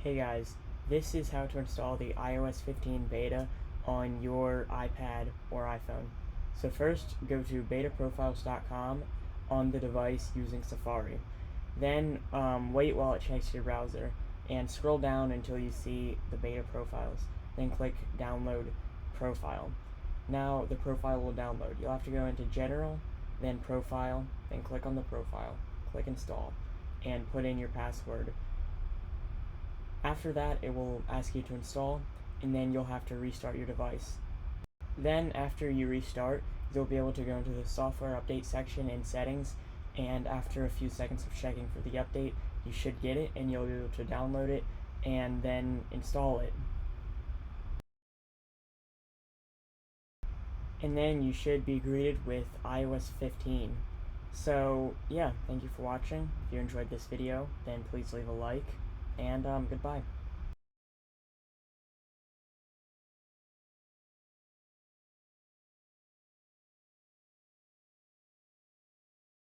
Hey guys, this is how to install the iOS 15 beta on your iPad or iPhone. So first, go to betaprofiles.com on the device using Safari. Then wait while it checks your browser and scroll down until you see the beta profiles. Then click download profile. Now the profile will download. You'll have to go into general, then profile, then click on the profile, click install, and put in your password. After that, it will ask you to install, and then you'll have to restart your device. Then, after you restart, you'll be able to go into the software update section in settings, and after a few seconds of checking for the update, you should get it, and you'll be able to download it, and then install it. And then you should be greeted with iOS 15. So, yeah, thank you for watching. If you enjoyed this video, then please leave a like, and goodbye.